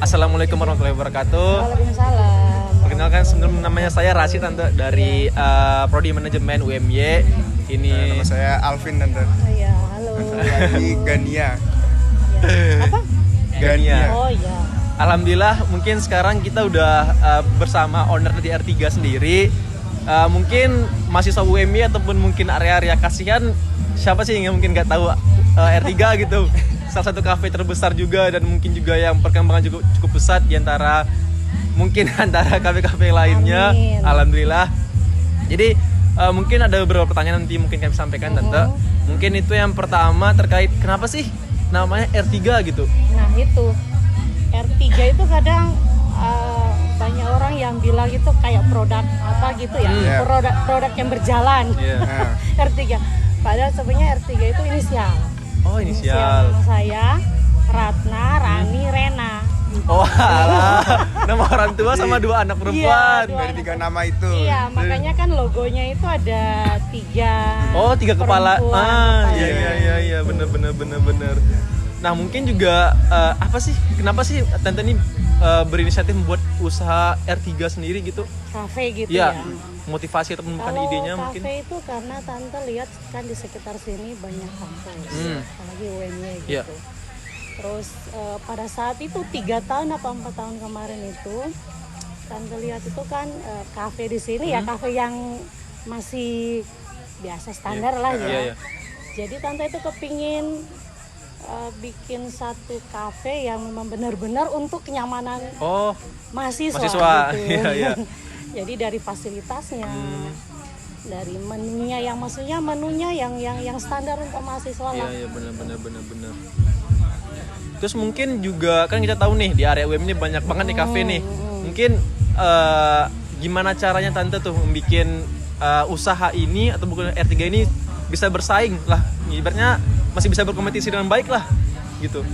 Assalamualaikum warahmatullahi wabarakatuh. Waalaikumsalam. Perkenalkan, sebelum namanya saya Rashid tante dari Prodi Manajemen UMY. Ini Nama saya Alvin tante. Oh iya, halo. Lagi Gania. Ya. Apa? Gania. Oh iya. Alhamdulillah, mungkin sekarang kita udah bersama owner dari R3 sendiri. Mungkin mahasiswa UMY ataupun mungkin area-area kasihan, siapa sih yang mungkin nggak tahu R3 gitu. Salah satu kafe terbesar juga dan mungkin juga yang perkembangan cukup pesat di antara mungkin antara kafe-kafe lainnya. Amin. Alhamdulillah. Jadi mungkin ada beberapa pertanyaan nanti mungkin kami sampaikan tante. Mungkin itu yang pertama terkait kenapa sih namanya R3 gitu. Nah itu R3 itu kadang banyak orang yang bilang itu kayak produk apa gitu ya, Yeah. produk yang berjalan. Iya. Nah, R3. Padahal sebenarnya R3 itu inisial. Oh, inisial. Nama saya Ratna Rani Rena. Oh, alah. Nama orang tua sama dua anak perempuan. Iya, dua dari 3 nama itu. Iya, makanya kan logonya itu ada 3. Oh, 3 kepala. perempuan. Iya, bener. Nah, mungkin juga apa sih? Kenapa sih tante ini berinisiatif membuat usaha R3 sendiri gitu? Kafe gitu Iya. ya. Motivasi atau bukan Kalau idenya kafe mungkin? itu karena tante lihat kan di sekitar sini banyak kampus, apalagi UMY gitu. Iya. Terus pada saat itu 3 tahun apa 4 tahun kemarin itu tante lihat itu kan kafe di sini ya, kafe yang masih biasa standar lah ya. Iya, iya. Jadi tante itu kepingin bikin satu kafe yang memang benar-benar untuk kenyamanan Oh, mahasiswa mahasiswa. gitu. Iya. Jadi dari fasilitasnya, dari menunya yang maksudnya menunya yang standar untuk mahasiswa lah. Iya, bener. Terus mungkin juga kan kita tahu nih di area UM ini banyak banget nih kafe nih. Mungkin gimana caranya tante tuh membuat usaha ini atau bukan R3 ini bisa bersaing lah, ibaratnya masih bisa berkompetisi dengan baik lah gitu.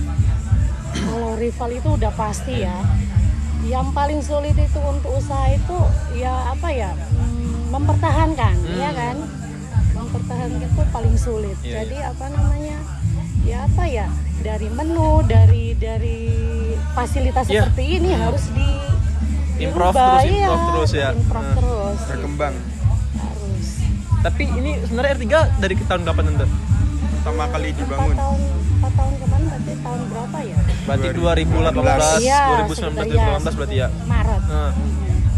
Kalau rival itu udah pasti ya. Yang paling sulit itu untuk usaha itu ya apa ya, mempertahankan, ya kan? Mempertahankan itu paling sulit. Iya, Jadi apa namanya? Ya apa ya? Dari menu, dari fasilitas Iya. seperti ini harus Improve dirubah, terus ya. Improve terus. Berkembang. Harus. Tapi ini sebenarnya R3 dari tahun kapan tante? Pertama kali 4 dibangun. tahun kemarin berarti tahun berapa ya? Berarti 2018, Iya, 2019 berarti ya. Maret. Nah,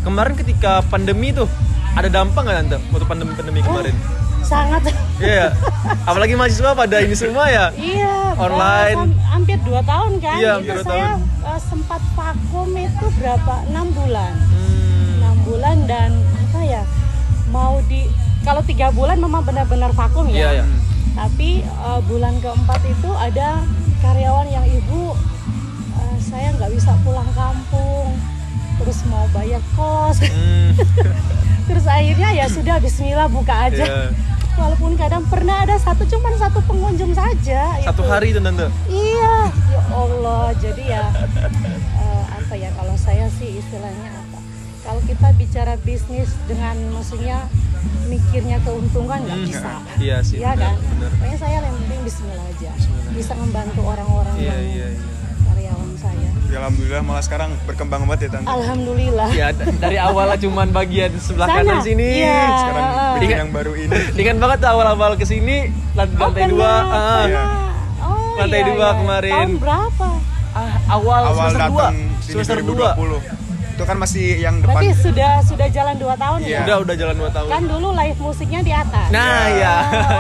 kemarin ketika pandemi tuh ada dampak nggak tante waktu pandemi kemarin? Sangat. Iya, apalagi mahasiswa pada ini semua ya. Iya, Online. hampir 2 tahun kan. Iya, Itu hampir 2 saya sempat vakum itu berapa? 6 bulan. 6 bulan dan apa ya? Kalau 3 bulan memang benar-benar vakum ya. Iya. Tapi bulan keempat itu ada karyawan yang ibu, saya nggak bisa pulang kampung, terus mau bayar kos. Terus akhirnya ya sudah Bismillah buka aja. Iya. Walaupun kadang pernah ada cuman satu pengunjung saja. Satu hari itu tante. Iya, ya Allah. Jadi ya apa ya, kalau saya sih istilahnya apa? Kalau kita bicara bisnis dengan maksudnya mikirnya keuntungan nggak bisa. Iya sih, Iya kan? benar. Makanya saya yang penting Bismillah aja. Bisa membantu orang-orang yang Iya. karyawan saya. Ya, alhamdulillah malah sekarang berkembang banget ya tante. Alhamdulillah. Ya dari awalnya cuman bagian sebelah Sana. kanan sini. Iya. Sekarang bikin yang baru ini. Ingat banget tuh awal-awal kesini lantai 2. Iya. Oh, Lantai iya, 2 iya. kemarin. Tahun berapa? Awal semester datang 2. sini Semester 2020. Itu kan masih yang depan. Berarti sudah jalan 2 tahun Iya. ya? Udah jalan 2 tahun. Kan dulu live musiknya di atas. Nah, ya.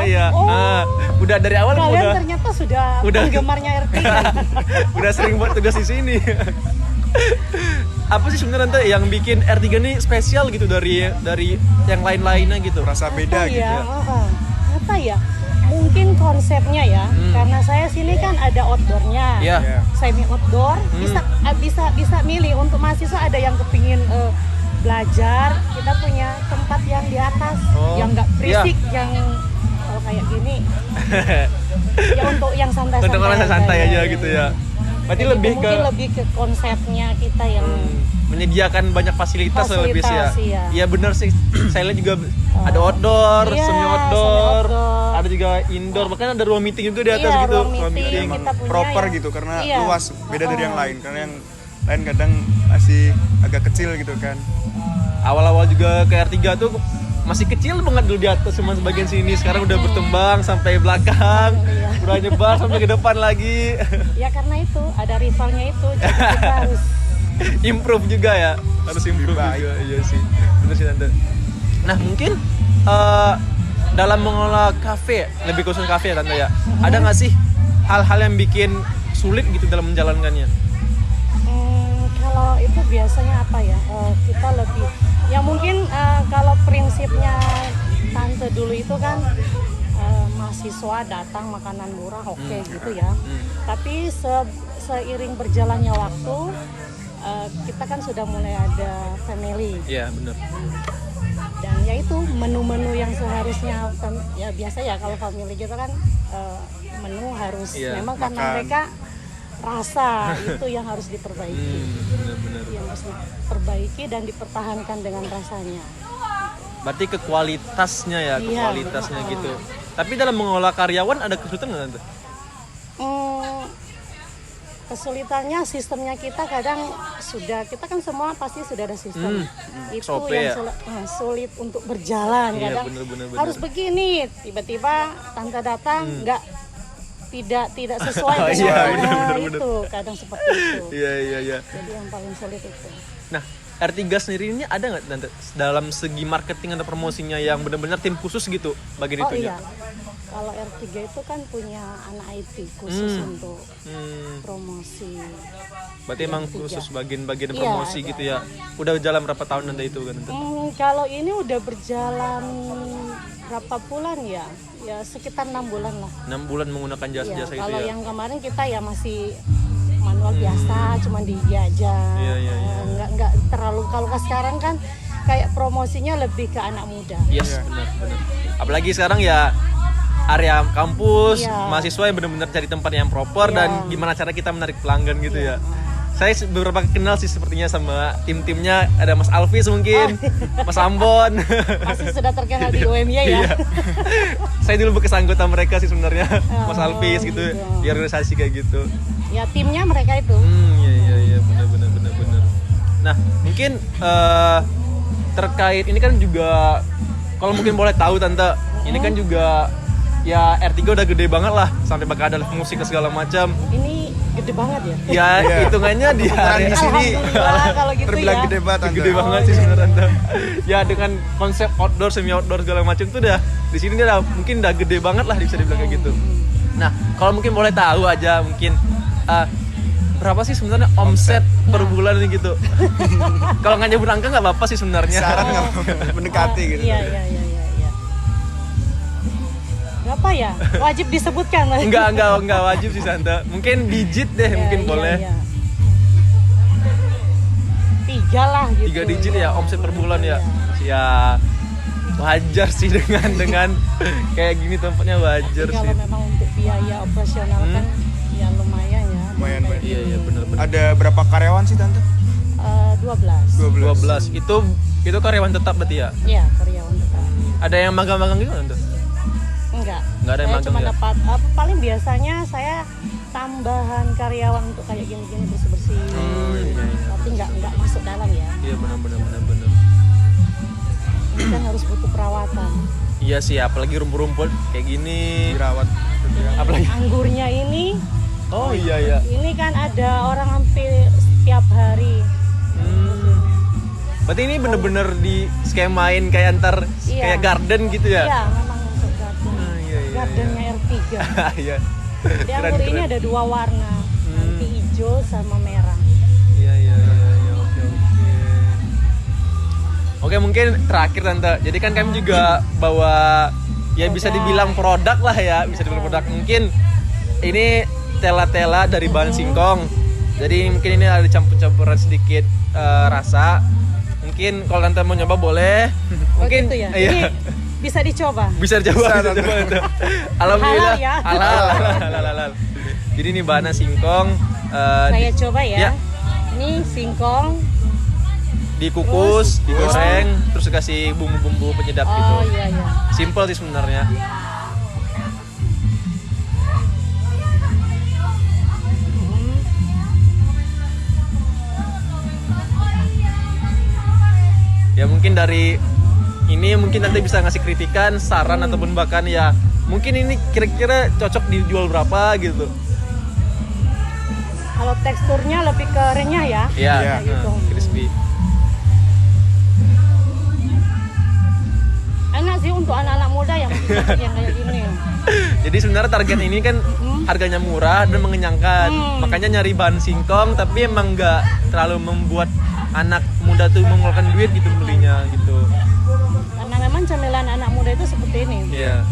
Iya. Oh. Udah dari awal Kalian ternyata sudah penggemarnya RT. udah sering buat tugas di sini. Apa sih sebenarnya tante yang bikin R3 nih spesial gitu dari yang lain-lainnya gitu? Rasa beda Apa gitu ya. Apa ya? Mungkin konsepnya ya, karena saya sini kan ada outdoornya, Iya. Iya. semi outdoor, bisa milih untuk mahasiswa ada yang kepingin belajar, kita punya tempat yang di atas, yang nggak berisik, yang kalau kayak gini, ya untuk yang santai-santai. Untuk orang santai aja ya. gitu ya. Berarti Jadi lebih mungkin lebih ke konsepnya kita yang menyediakan banyak fasilitas lebih sih ya. iya. Iya benar sih. Saya lihat juga ada outdoor, Iya, semi outdoor, semi-outdoor. ada juga indoor, bahkan ada ruang meeting juga di atas Iya, gitu. ruang meeting. Emang Kita punya proper ya. gitu karena Iya. luas beda dari yang lain karena yang lain kadang masih agak kecil gitu kan. Awal-awal juga ke R3 tuh masih kecil banget dulu di atas cuma sebagian sini, sekarang udah berkembang sampai belakang, udah nyebar sampai ke depan lagi. Ya karena itu ada rivalnya itu, jadi kita harus Improve juga ya, harus improve baik. juga. Iya sih, bener sih Tante. Nah mungkin dalam mengelola kafe, lebih khusus kafe ya Tante ya, ada nggak sih hal-hal yang bikin sulit gitu dalam menjalankannya? Kalau itu biasanya apa ya, kita lebih ya mungkin kalau prinsipnya tante dulu itu kan mahasiswa datang makanan murah oke, gitu ya. Tapi seiring berjalannya waktu kita kan sudah mulai ada family. Iya benar. Dan ya itu menu-menu yang seharusnya ya biasa ya kalau family kita kan menu harus memang karena makan. mereka rasa itu yang harus diperbaiki. Benar-benar. Yang harus diperbaiki dan dipertahankan dengan rasanya. Berarti ke kualitasnya ya, ke Iya, kualitasnya gitu. Tapi dalam mengelola karyawan ada kesulitan nggak Tante? Kesulitannya sistemnya kita kadang kita kan semua pasti sudah ada sistem. Itu SOP yang ya? sulit untuk berjalan. Iya, Kadang bener. harus begini, tiba-tiba tante datang tidak sesuai Oh, dengan iya, bener. itu, kadang seperti itu. Iya. Jadi yang paling sulit itu. Nah, R3 sendiri ini ada nggak Tante dalam segi marketing atau promosinya yang benar-benar tim khusus gitu bagian Oh itunya? iya, kalau R3 itu kan punya anak IT khusus untuk promosi. Berarti emang R3. khusus bagian-bagian Iya, promosi ada. gitu ya. Udah jalan berapa tahun Tante itu kan Tante? Kalau ini udah berjalan berapa bulan ya? Ya sekitar 6 bulan lah. 6 bulan menggunakan Ya, jasa-jasa itu kalau ya. yang kemarin kita ya masih manual biasa, cuma di aja. Iya. Nggak terlalu, kalau sekarang kan kayak promosinya lebih ke anak muda. Yes, benar. Apalagi sekarang ya area kampus, Iya. mahasiswa yang benar-benar cari tempat yang proper Iya. dan gimana cara kita menarik pelanggan gitu ya. Saya beberapa kenal sih sepertinya sama tim-timnya, ada Mas Alvis mungkin, Mas Ambon. Pasti sudah terkenal di UMY ya. Iya. Saya dulu bekas anggota mereka sih sebenarnya, Mas Oh, Alvis gitu, gitu. di organisasi kayak gitu. Ya timnya mereka itu. Iya, benar. Nah, mungkin terkait ini kan juga, kalau mungkin boleh tahu Tante, ini kan juga ya R3 udah gede banget lah, sampai bakal ada live musik dan segala macam. Ini gede banget ya. Ya hitungannya di area di sini Alhamdulillah kalau gitu terbilang ya. gede banget. Tante. gede banget sih sebenarnya Tante. Ya dengan konsep outdoor, semi outdoor segala macam tuh udah di sini udah mungkin udah gede banget lah bisa dibilang kayak gitu. Nah, kalau mungkin boleh tahu aja mungkin berapa sih sebenarnya omset per bulan ini gitu. Kalau nggak nyebut angka nggak apa-apa sih sebenarnya. Saran nggak apa-apa, mendekati gitu. Iya. Berapa ya? Wajib disebutkan. Enggak wajib sih Tante. Mungkin digit deh, mungkin boleh. Iya. 3 lah gitu. 3 digit ya omset per bulan ya. Ya wajar sih dengan kayak gini tempatnya wajar Tapi sih. kalau memang untuk biaya operasional kan ya lumayan ya. Lumayan, Mbak. Iya benar. Ada berapa karyawan sih Tante? 12. 12. Itu karyawan tetap berarti ya? Iya, karyawan tetap. Ada yang magang-magang gitu Tante? Enggak Nggak ada yang saya magang cuma ya? dapat paling biasanya saya tambahan karyawan untuk kayak gini-gini bersih-bersih. Iya. Tapi enggak masuk dalam ya. Iya benar. Ini kan harus butuh perawatan. Iya sih, apalagi rumput-rumput kayak gini. Dirawat. Apalagi Anggurnya ini oh iya. ini kan ada orang hampir setiap hari. Berarti ini bener-bener di skemain kayak antar Iya. kayak garden gitu ya? Iya, memang untuk garden. Iya. Gardennya R3. Iya. Di anggur ini ada 2 warna, nanti hijau sama merah. Iya. Oke, mungkin terakhir Tante. Jadi kan kami juga bawa ya bisa dibilang produk lah ya, bisa dibilang produk. Mungkin ini tela-tela dari bahan singkong. Jadi mungkin ini ada campur-campuran sedikit rasa. Mungkin kalau Tante mau nyoba boleh. Mungkin gitu ya. iya. Ini bisa dicoba. Bisa dicoba, Bisa, Tante. Alhamdulillah. Halal ya. Halal. Jadi ini bahannya singkong. Saya coba ya. Iya. Ini singkong. Dikukus, digoreng, terus dikasih bumbu-bumbu penyedap gitu. Oh iya. Simple sih sebenarnya. Ya mungkin dari ini mungkin nanti bisa ngasih kritikan, saran ataupun bahkan ya mungkin ini kira-kira cocok dijual berapa gitu. Kalau teksturnya lebih ke renyah ya. Iya, Kayak gitu. crispy. Enak sih untuk anak-anak muda yang yang kayak gini. Jadi sebenarnya target ini kan harganya murah dan mengenyangkan. Makanya nyari bahan singkong tapi emang nggak terlalu membuat anak muda tuh mengeluarkan duit gitu belinya gitu. Karena memang cemilan anak muda itu seperti ini. Iya.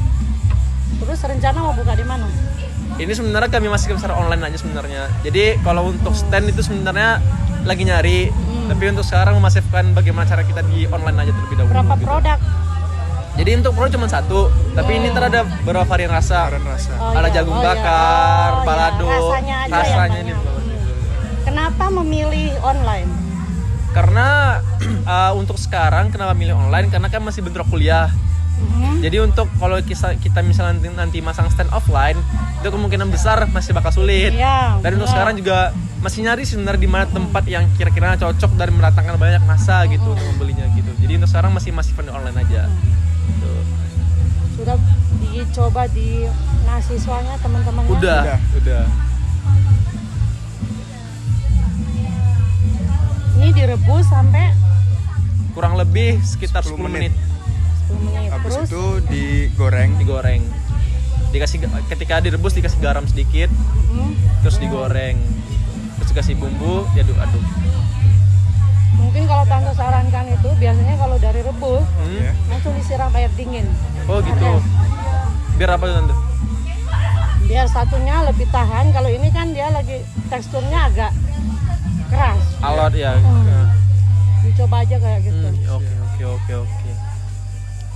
Terus rencana mau buka di mana? Ini sebenarnya kami masih secara online aja sebenarnya. Jadi kalau untuk stand itu sebenarnya lagi nyari. Tapi untuk sekarang memasifkan bagaimana cara kita di online aja terlebih dahulu. Berapa gitu. produk? Jadi untuk produk cuma satu, tapi ini terhadap beberapa varian rasa. Varian rasa. Ada jagung bakar, balado, Rasanya aja yang ini. banyak. Kenapa memilih online? Karena untuk sekarang kenapa milih online? Karena kan masih bentrok kuliah. Jadi untuk kalau kita misalnya nanti masang stand offline, itu kemungkinan besar masih bakal sulit. Iya, Dan untuk benar. sekarang juga masih nyari sebenarnya di mana tempat yang kira-kira cocok dan mendatangkan banyak massa gitu untuk membelinya gitu. Jadi untuk sekarang masih online aja. Gitu. Sudah dicoba di mahasiswanya teman-temannya? Udah. Ini direbus sampai Kurang lebih sekitar 10 menit 10 menit. Habis Terus itu digoreng. digoreng. Ketika direbus dikasih garam sedikit, terus digoreng. Terus dikasih bumbu, diaduk-aduk. mungkin kalau tante sarankan itu biasanya kalau dari rebus Ya. langsung disiram air dingin. Oh gitu. Air es. Biar apa tuh tante? Biar satunya lebih tahan. Kalau ini kan dia lagi teksturnya agak keras. Alot ya. Dicoba aja kayak gitu. Oke.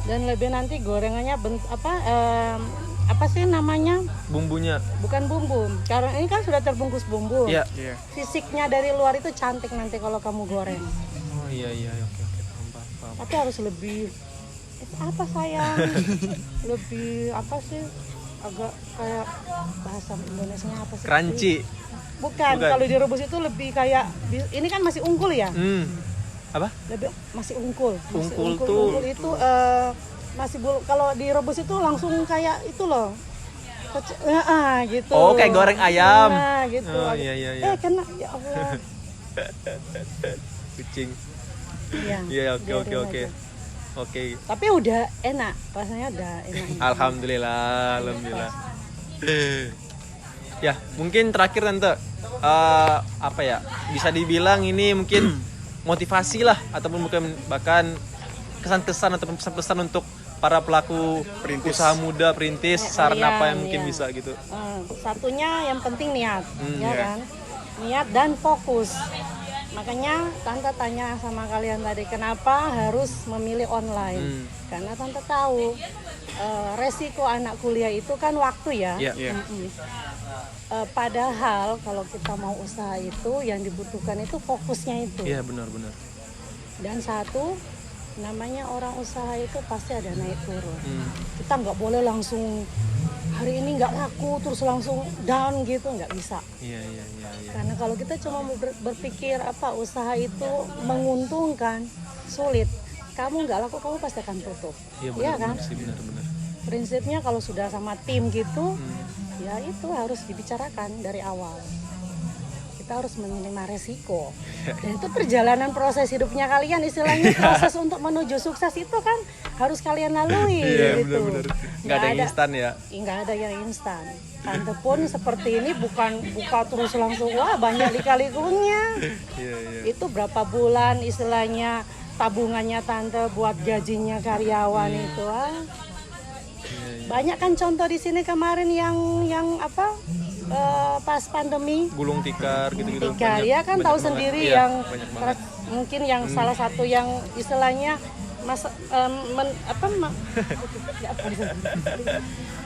Dan lebih nanti gorengannya apa sih namanya? Bumbunya. Bukan bumbu. Karena ini kan sudah terbungkus bumbu. Iya. Iya. Fisiknya dari luar itu cantik nanti kalau kamu goreng. Oh iya oke paham. Tapi harus lebih apa sayang? Lebih apa sih? Agak kayak bahasa Indonesianya apa sih? Crunchy. Bukan. Kalau direbus itu lebih kayak ini kan masih unggul ya? Apa? Lebih masih unggul. Unggul tuh. Unggul itu kalau direbus itu langsung kayak itu loh. Gitu. Oh, kayak goreng ayam. Nah, gitu. Oh, iya. Kena ya Allah. Kucing. Iya. Iya, oke. biarin aja. Oke. Tapi udah enak, rasanya udah enak. Alhamdulillah. Ya, mungkin terakhir tante, apa ya? Bisa dibilang ini mungkin motivasi lah ataupun mungkin bahkan kesan-kesan ataupun pesan-pesan untuk para pelaku Perintis. usaha muda perintis, saran Iya, apa yang mungkin iya. bisa gitu. Satunya yang penting niat, ya iya. kan? Niat dan fokus. Makanya tante tanya sama kalian tadi kenapa harus memilih online? Karena tante tahu resiko anak kuliah itu kan waktu ya. Iya. Iya. Padahal kalau kita mau usaha itu yang dibutuhkan itu fokusnya itu. Iya, benar. Dan satu, namanya orang usaha itu pasti ada naik turun. Kita nggak boleh langsung hari ini nggak laku terus langsung down gitu, nggak bisa. Iya. Karena kalau kita cuma berpikir apa usaha itu menguntungkan, sulit. Kamu nggak laku, kamu pasti akan tutup. Iya, Iya benar kan? sih, benar. Prinsipnya kalau sudah sama tim gitu, ya itu harus dibicarakan dari awal. Kita harus menerima resiko. Dan itu perjalanan proses hidupnya kalian, istilahnya proses untuk menuju sukses itu kan harus kalian lalui. Iya, gitu. benar. Nggak ada yang instan ya. Nggak ada yang instan. Tante pun seperti ini bukan buka terus langsung wah banyak lika-likunya. Iya. Itu berapa bulan istilahnya tabungannya tante buat gajinya karyawan itu banyak kan contoh di sini kemarin yang apa pas pandemi Gulung tikar gitu-gitu. tikar ya kan tahu sendiri Iya, yang banyak banget. mungkin yang salah satu yang istilahnya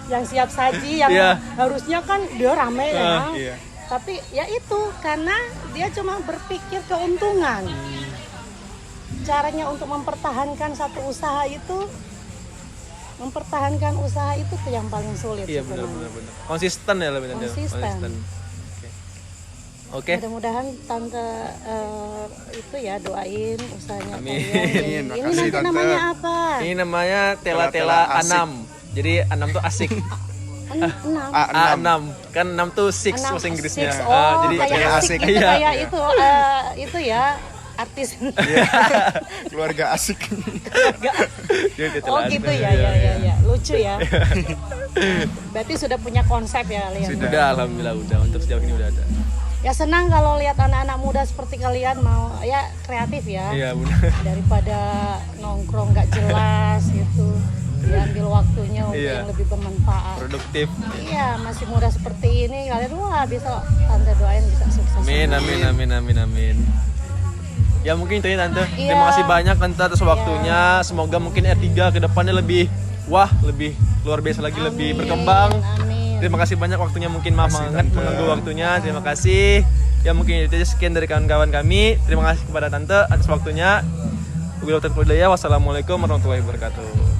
yang siap saji yang Iya. harusnya kan dia rame ya. Iya. Tapi ya itu karena dia cuma berpikir keuntungan. Caranya untuk mempertahankan satu usaha itu tuh yang paling sulit. Iya, sebenarnya. benar. Konsisten ya lebih nanti. Konsisten. Oke. Mudah-mudahan tante itu ya doain usahanya Amin. kalian. Ini Makasih, nanti Tante. namanya apa? Ini namanya Tela-Tela Tela-Tela asik. Anam. Jadi Anam tuh asik. Enam. A6. Kan 6 tuh 6 Enam, bahasa Inggrisnya. six. Oh, Jadi kayak Tela asik asik. gitu, Iya. kayak itu ya artis. Keluarga asik. Jadi Oh Tela gitu Anam. ya, lucu ya. Berarti sudah punya konsep ya kalian. Sudah. Udah, alhamdulillah udah. Untuk sejauh ini udah ada. Ya senang kalau lihat anak-anak muda seperti kalian mau ya kreatif ya. Iya, benar. Daripada nongkrong nggak jelas gitu. Diambil waktunya untuk Iya. yang lebih bermanfaat. Produktif. Iya, masih muda seperti ini kalian wah bisa tante doain bisa sukses. Amin, amin, amin, amin, amin. Ya mungkin itu ya Tante. Iya. Terima kasih banyak Tante atas waktunya. Semoga mungkin R3 ke depannya lebih lebih luar biasa lagi, lebih Amin, berkembang. Amin. Terima kasih banyak waktunya, mungkin maaf Terima kasih, banget Tante. mengganggu waktunya. Terima kasih. Ya mungkin itu aja sekian dari kawan-kawan kami. Terima kasih kepada Tante atas waktunya. Wassalamualaikum warahmatullahi wabarakatuh.